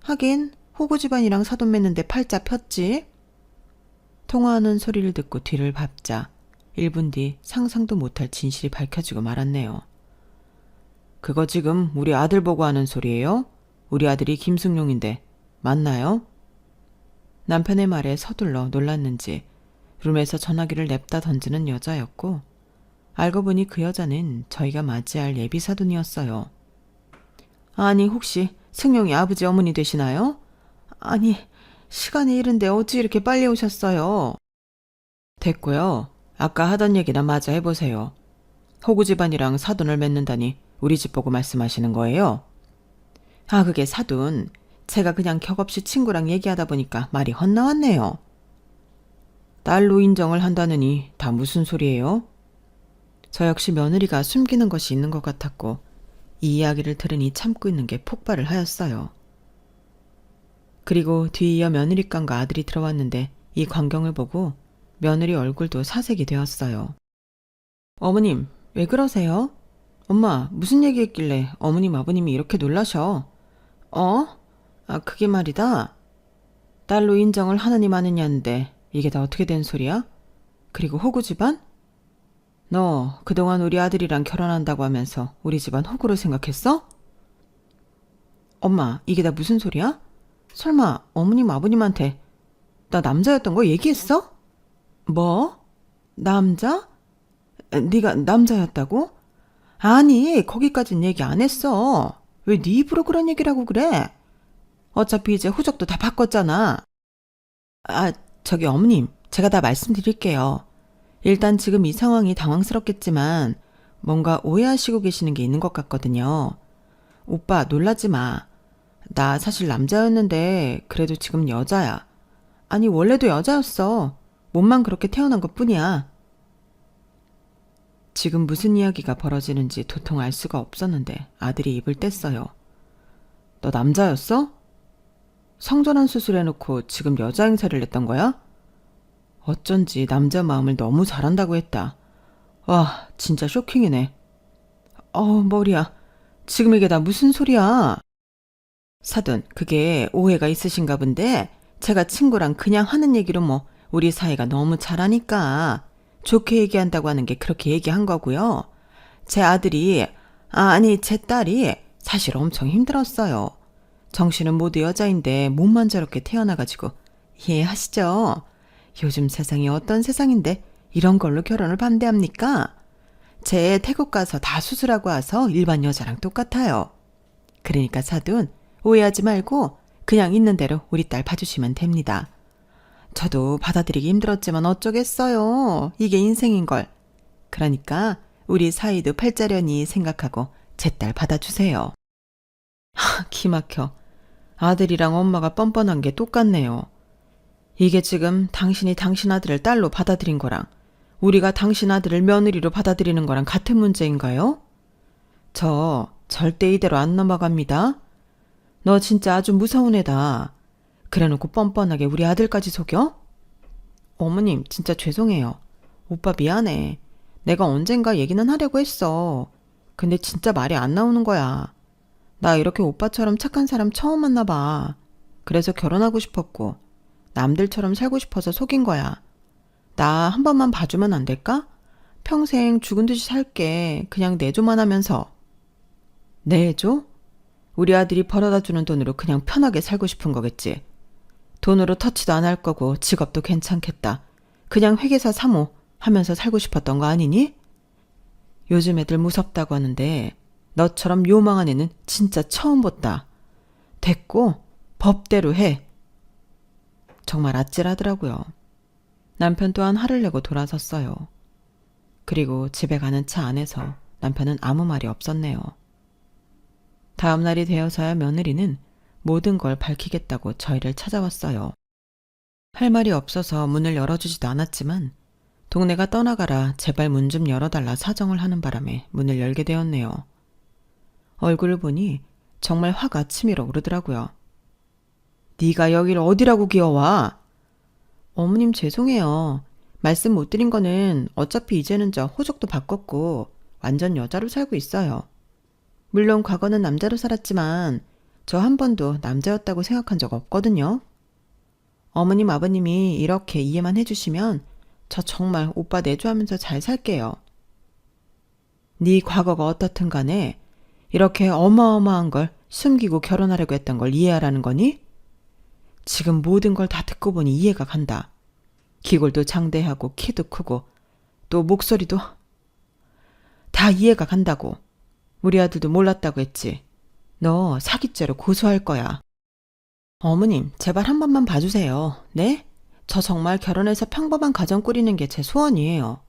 하긴 호구 집안이랑 사돈 맺는데 팔자 폈지. 통화하는 소리를 듣고 뒤를 밟자 1분 뒤 상상도 못할 진실이 밝혀지고 말았네요. 그거 지금 우리 아들 보고 하는 소리예요? 우리 아들이 김승용인데 맞나요? 남편의 말에 서둘러 놀랐는지 룸에서 전화기를 냅다 던지는 여자였고 알고 보니 그 여자는 저희가 맞이할 예비사돈이었어요. 아니 혹시 승용이 아버지 어머니 되시나요? 아니 시간이 이른데 어찌 이렇게 빨리 오셨어요? 됐고요. 아까 하던 얘기나 마저 해보세요. 호구 집안이랑 사돈을 맺는다니 우리 집 보고 말씀하시는 거예요? 아 그게 사돈. 제가 그냥 격없이 친구랑 얘기하다 보니까 말이 헛나왔네요. 딸로 인정을 한다느니 다 무슨 소리예요? 저 역시 며느리가 숨기는 것이 있는 것 같았고 이 이야기를 들으니 참고 있는 게 폭발을 하였어요. 그리고 뒤이어 며느리감과 아들이 들어왔는데 이 광경을 보고 며느리 얼굴도 사색이 되었어요. 어머님 왜 그러세요? 엄마 무슨 얘기했길래 어머님 아버님이 이렇게 놀라셔? 어? 아 그게 말이다. 딸로 인정을 하느니 마느냐는데 이게 다 어떻게 된 소리야? 그리고 호구 집안? 너 그동안 우리 아들이랑 결혼한다고 하면서 우리 집안 호구로 생각했어? 엄마 이게 다 무슨 소리야? 설마 어머님 아버님한테 나 남자였던 거 얘기했어? 뭐? 남자? 네가 남자였다고? 아니 거기까진 얘기 안 했어. 왜 네 입으로 그런 얘기를 하고 그래? 어차피 이제 후적도 다 바꿨잖아. 아 저기 어머님 제가 다 말씀드릴게요. 일단 지금 이 상황이 당황스럽겠지만 뭔가 오해하시고 계시는 게 있는 것 같거든요. 오빠 놀라지 마. 나 사실 남자였는데 그래도 지금 여자야. 아니 원래도 여자였어. 몸만 그렇게 태어난 것뿐이야. 지금 무슨 이야기가 벌어지는지 도통 알 수가 없었는데 아들이 입을 뗐어요. 너 남자였어? 성전환 수술해놓고 지금 여자 행세를 했던 거야? 어쩐지 남자 마음을 너무 잘한다고 했다. 와, 진짜 쇼킹이네. 머리야. 지금 이게 다 무슨 소리야? 사돈, 그게 오해가 있으신가 본데 제가 친구랑 그냥 하는 얘기로 뭐 우리 사이가 너무 잘하니까 좋게 얘기한다고 하는 게 그렇게 얘기한 거고요. 제 아들이, 아니 제 딸이 사실 엄청 힘들었어요. 정신은 모두 여자인데 몸만 저렇게 태어나가지고 이해하시죠? 요즘 세상이 어떤 세상인데 이런 걸로 결혼을 반대합니까? 제 태국 가서 다 수술하고 와서 일반 여자랑 똑같아요. 그러니까 사돈, 오해하지 말고 그냥 있는 대로 우리 딸 봐주시면 됩니다. 저도 받아들이기 힘들었지만 어쩌겠어요. 이게 인생인걸. 그러니까 우리 사이도 팔자련이 생각하고 제 딸 받아주세요. 기막혀. 아들이랑 엄마가 뻔뻔한 게 똑같네요. 이게 지금 당신이 당신 아들을 딸로 받아들인 거랑 우리가 당신 아들을 며느리로 받아들이는 거랑 같은 문제인가요? 저 절대 이대로 안 넘어갑니다. 너 진짜 아주 무서운 애다. 그래놓고 뻔뻔하게 우리 아들까지 속여? 어머님, 진짜 죄송해요. 오빠 미안해. 내가 언젠가 얘기는 하려고 했어. 근데 진짜 말이 안 나오는 거야. 나 이렇게 오빠처럼 착한 사람 처음 만나봐. 그래서 결혼하고 싶었고 남들처럼 살고 싶어서 속인 거야. 나 한 번만 봐주면 안 될까? 평생 죽은 듯이 살게. 그냥 내줘만 하면서. 내줘? 우리 아들이 벌어다 주는 돈으로 그냥 편하게 살고 싶은 거겠지. 돈으로 터치도 안 할 거고 직업도 괜찮겠다. 그냥 회계사 사모 하면서 살고 싶었던 거 아니니? 요즘 애들 무섭다고 하는데 너처럼 요망한 애는 진짜 처음 봤다. 됐고 법대로 해. 정말 아찔하더라고요. 남편 또한 화를 내고 돌아섰어요. 그리고 집에 가는 차 안에서 남편은 아무 말이 없었네요. 다음 날이 되어서야 며느리는 모든 걸 밝히겠다고 저희를 찾아왔어요. 할 말이 없어서 문을 열어주지도 않았지만 동네가 떠나가라 제발 문 좀 열어달라 사정을 하는 바람에 문을 열게 되었네요. 얼굴을 보니 정말 화가 치밀어 오르더라고요. 네가 여기를 어디라고 기어와? 어머님 죄송해요. 말씀 못 드린 거는 어차피 이제는 저 호적도 바꿨고 완전 여자로 살고 있어요. 물론 과거는 남자로 살았지만 저 한 번도 남자였다고 생각한 적 없거든요. 어머님 아버님이 이렇게 이해만 해주시면 저 정말 오빠 내조하면서 잘 살게요. 네 과거가 어떻든 간에 이렇게 어마어마한 걸 숨기고 결혼하려고 했던 걸 이해하라는 거니? 지금 모든 걸 다 듣고 보니 이해가 간다. 기골도 장대하고 키도 크고 또 목소리도 다 이해가 간다고. 우리 아들도 몰랐다고 했지. 너 사기죄로 고소할 거야. 어머님, 제발 한 번만 봐주세요. 네? 저 정말 결혼해서 평범한 가정 꾸리는 게 제 소원이에요.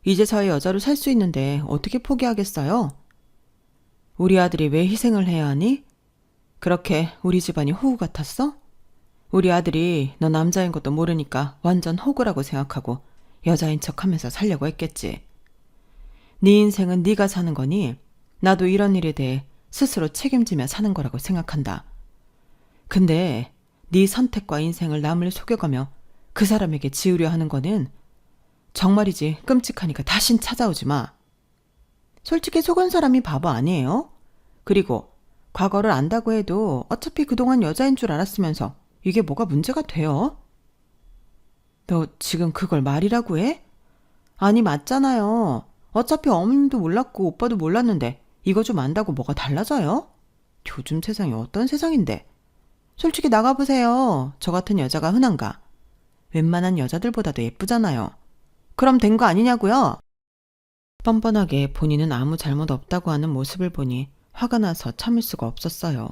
이제서야 여자로 살 수 있는데 어떻게 포기하겠어요? 우리 아들이 왜 희생을 해야 하니? 그렇게 우리 집안이 호구 같았어? 우리 아들이 너 남자인 것도 모르니까 완전 호구라고 생각하고 여자인 척하면서 살려고 했겠지. 네 인생은 네가 사는 거니 나도 이런 일에 대해 스스로 책임지며 사는 거라고 생각한다. 근데 네 선택과 인생을 남을 속여가며 그 사람에게 지으려 하는 거는 정말이지 끔찍하니까 다신 찾아오지 마. 솔직히 속은 사람이 바보 아니에요? 그리고 과거를 안다고 해도 어차피 그동안 여자인 줄 알았으면서 이게 뭐가 문제가 돼요? 너 지금 그걸 말이라고 해? 아니 맞잖아요. 어차피 어머님도 몰랐고 오빠도 몰랐는데 이거 좀 안다고 뭐가 달라져요? 요즘 세상이 어떤 세상인데. 솔직히 나가보세요. 저 같은 여자가 흔한가? 웬만한 여자들보다도 예쁘잖아요. 그럼 된 거 아니냐고요? 뻔뻔하게 본인은 아무 잘못 없다고 하는 모습을 보니 화가 나서 참을 수가 없었어요.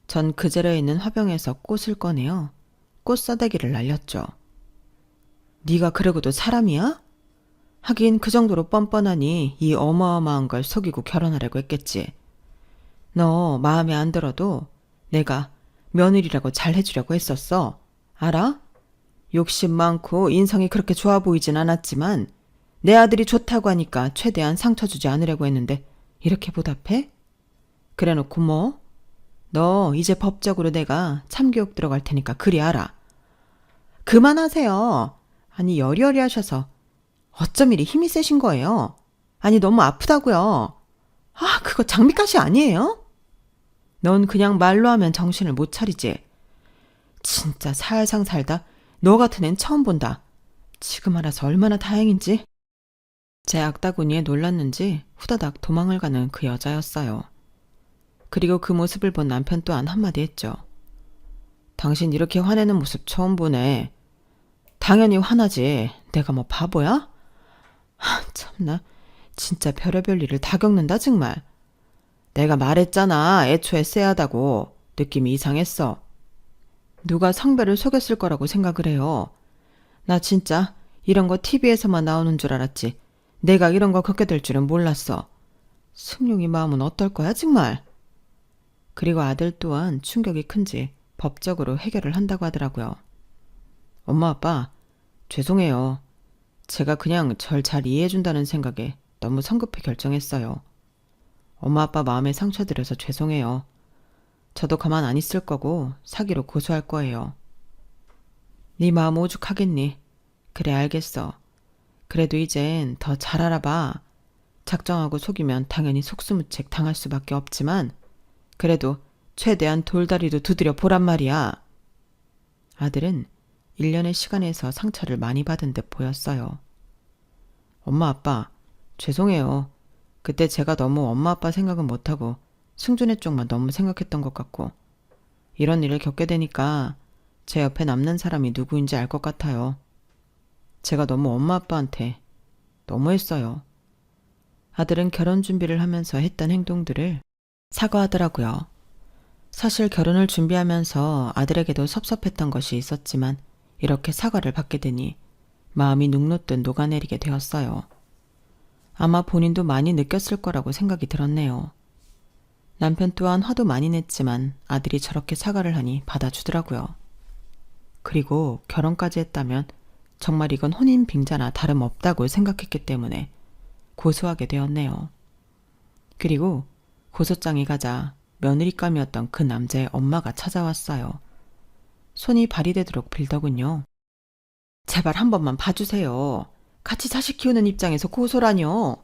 전 그 자리에 있는 화병에서 꽃을 꺼내어 꽃사대기를 날렸죠. 네가 그러고도 사람이야? 하긴 그 정도로 뻔뻔하니 이 어마어마한 걸 속이고 결혼하려고 했겠지. 너 마음에 안 들어도 내가 며느리라고 잘 해주려고 했었어. 알아? 욕심 많고 인성이 그렇게 좋아 보이진 않았지만 내 아들이 좋다고 하니까 최대한 상처 주지 않으려고 했는데 이렇게 보답해? 그래놓고 뭐? 너 이제 법적으로 내가 참교육 들어갈 테니까 그리 알아. 그만하세요. 아니 여리여리 하셔서 어쩜 이리 힘이 세신 거예요? 아니 너무 아프다고요. 아 그거 장미가시 아니에요? 넌 그냥 말로 하면 정신을 못 차리지. 진짜 살상 살다 너 같은 앤 처음 본다. 지금 알아서 얼마나 다행인지. 제 악다구니에 놀랐는지 후다닥 도망을 가는 그 여자였어요. 그리고 그 모습을 본 남편 또한 한마디 했죠. 당신 이렇게 화내는 모습 처음 보네. 당연히 화나지. 내가 뭐 바보야? 참나. 진짜 별의별 일을 다 겪는다 정말. 내가 말했잖아. 애초에 쎄하다고. 느낌이 이상했어. 누가 성별을 속였을 거라고 생각을 해요. 나 진짜 이런 거 TV에서만 나오는 줄 알았지. 내가 이런 거 겪게 될 줄은 몰랐어. 승용이 마음은 어떨 거야 정말. 그리고 아들 또한 충격이 큰지 법적으로 해결을 한다고 하더라고요. 엄마 아빠 죄송해요. 제가 그냥 절 잘 이해해준다는 생각에 너무 성급히 결정했어요. 엄마 아빠 마음에 상처 드려서 죄송해요. 저도 가만 안 있을 거고 사기로 고소할 거예요. 네 마음 오죽하겠니? 그래 알겠어. 그래도 이젠 더 잘 알아봐. 작정하고 속이면 당연히 속수무책 당할 수밖에 없지만 그래도 최대한 돌다리도 두드려 보란 말이야. 아들은 1년의 시간에서 상처를 많이 받은 듯 보였어요. 엄마 아빠 죄송해요. 그때 제가 너무 엄마 아빠 생각은 못하고 승준의 쪽만 너무 생각했던 것 같고 이런 일을 겪게 되니까 제 옆에 남는 사람이 누구인지 알 것 같아요. 제가 너무 엄마 아빠한테 너무했어요. 아들은 결혼 준비를 하면서 했던 행동들을 사과하더라고요. 사실 결혼을 준비하면서 아들에게도 섭섭했던 것이 있었지만 이렇게 사과를 받게 되니 마음이 눅눅듯 녹아내리게 되었어요. 아마 본인도 많이 느꼈을 거라고 생각이 들었네요. 남편 또한 화도 많이 냈지만 아들이 저렇게 사과를 하니 받아주더라고요. 그리고 결혼까지 했다면 정말 이건 혼인 빙자나 다름없다고 생각했기 때문에 고소하게 되었네요. 그리고 고소장이 가자 며느리감이었던 그 남자의 엄마가 찾아왔어요. 손이 발이되도록 빌더군요. 제발 한 번만 봐주세요. 같이 자식 키우는 입장에서 고소라뇨.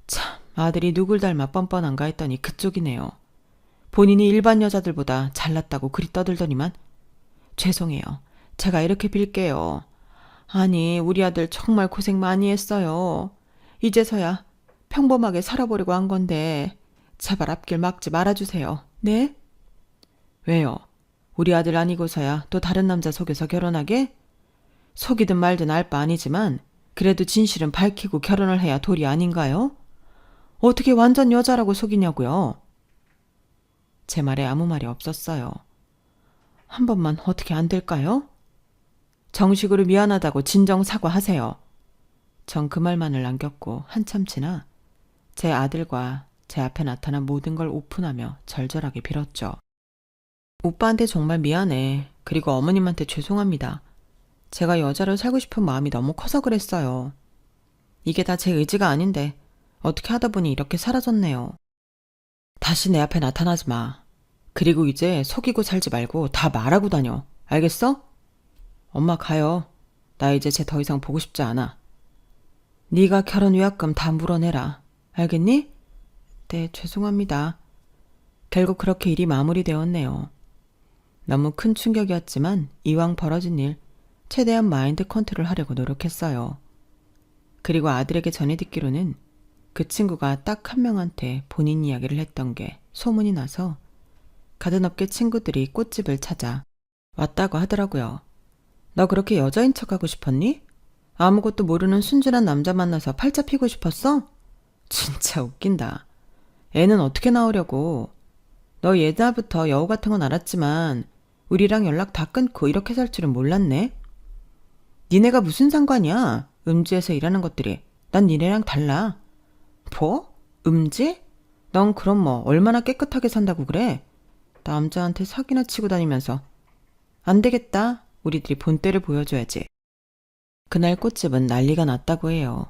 참, 아들이 누굴 닮아 뻔뻔한가 했더니 그쪽이네요. 본인이 일반 여자들보다 잘났다고 그리 떠들더니만 죄송해요. 제가 이렇게 빌게요. 아니, 우리 아들 정말 고생 많이 했어요. 이제서야 평범하게 살아보려고 한 건데 제발 앞길 막지 말아주세요. 네? 왜요? 우리 아들 아니고서야 또 다른 남자 속여서 결혼하게? 속이든 말든 알 바 아니지만 그래도 진실은 밝히고 결혼을 해야 도리 아닌가요? 어떻게 완전 여자라고 속이냐고요? 제 말에 아무 말이 없었어요. 한 번만 어떻게 안 될까요? 정식으로 미안하다고 진정 사과하세요. 전 그 말만을 남겼고 한참 지나 제 아들과 제 앞에 나타난 모든 걸 오픈하며 절절하게 빌었죠. 오빠한테 정말 미안해. 그리고 어머님한테 죄송합니다. 제가 여자로 살고 싶은 마음이 너무 커서 그랬어요. 이게 다 제 의지가 아닌데 어떻게 하다 보니 이렇게 사라졌네요. 다시 내 앞에 나타나지 마. 그리고 이제 속이고 살지 말고 다 말하고 다녀. 알겠어? 엄마 가요. 나 이제 쟤 더 이상 보고 싶지 않아. 네가 결혼 위약금 다 물어내라. 알겠니? 네, 죄송합니다. 결국 그렇게 일이 마무리되었네요. 너무 큰 충격이었지만 이왕 벌어진 일 최대한 마인드 컨트롤 하려고 노력했어요. 그리고 아들에게 전해 듣기로는 그 친구가 딱 한 명한테 본인 이야기를 했던 게 소문이 나서 가든업계 친구들이 꽃집을 찾아 왔다고 하더라고요. 너 그렇게 여자인 척하고 싶었니? 아무것도 모르는 순진한 남자 만나서 팔자 피고 싶었어? 진짜 웃긴다. 애는 어떻게 나오려고. 너 옛날부터 여우 같은 건 알았지만 우리랑 연락 다 끊고 이렇게 살 줄은 몰랐네. 니네가 무슨 상관이야? 음지에서 일하는 것들이. 난 니네랑 달라. 뭐? 음지? 넌 그럼 뭐 얼마나 깨끗하게 산다고 그래? 남자한테 사기나 치고 다니면서. 안 되겠다. 우리들이 본때를 보여줘야지. 그날 꽃집은 난리가 났다고 해요.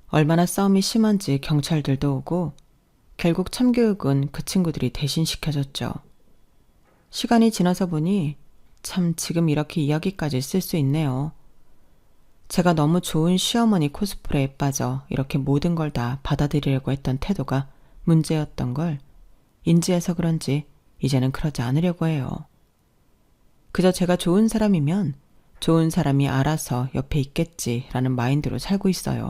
얼마나 싸움이 심한지 경찰들도 오고 결국 참교육은 그 친구들이 대신 시켜줬죠. 시간이 지나서 보니 참 지금 이렇게 이야기까지 쓸 수 있네요. 제가 너무 좋은 시어머니 코스프레에 빠져 이렇게 모든 걸 다 받아들이려고 했던 태도가 문제였던 걸 인지해서 그런지 이제는 그러지 않으려고 해요. 그저 제가 좋은 사람이면 좋은 사람이 알아서 옆에 있겠지라는 마인드로 살고 있어요.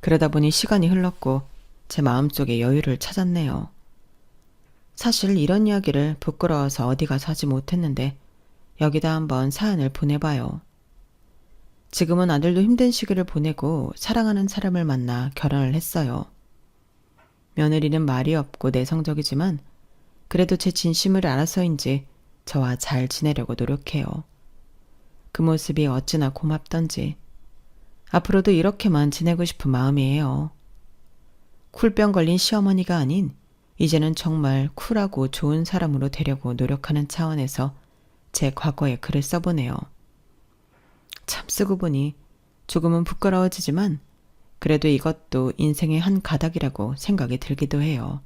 그러다 보니 시간이 흘렀고 제 마음속에 여유를 찾았네요. 사실 이런 이야기를 부끄러워서 어디 가서 하지 못했는데 여기다 한번 사연을 보내봐요. 지금은 아들도 힘든 시기를 보내고 사랑하는 사람을 만나 결혼을 했어요. 며느리는 말이 없고 내성적이지만 그래도 제 진심을 알아서인지 저와 잘 지내려고 노력해요. 그 모습이 어찌나 고맙던지 앞으로도 이렇게만 지내고 싶은 마음이에요. 쿨병 걸린 시어머니가 아닌 이제는 정말 쿨하고 좋은 사람으로 되려고 노력하는 차원에서 제 과거에 글을 써보네요. 참 쓰고 보니 조금은 부끄러워지지만 그래도 이것도 인생의 한 가닥이라고 생각이 들기도 해요.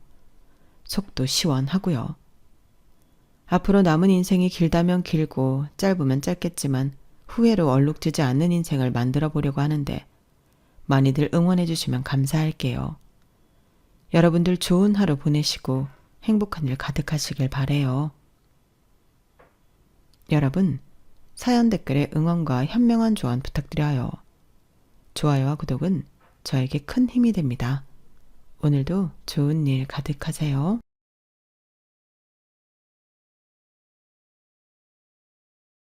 속도 시원하고요. 앞으로 남은 인생이 길다면 길고 짧으면 짧겠지만 후회로 얼룩지지 않는 인생을 만들어 보려고 하는데 많이들 응원해 주시면 감사할게요. 여러분들 좋은 하루 보내시고 행복한 일 가득하시길 바래요. 여러분, 사연 댓글에 응원과 현명한 조언 부탁드려요. 좋아요와 구독은 저에게 큰 힘이 됩니다. 오늘도 좋은 일 가득하세요.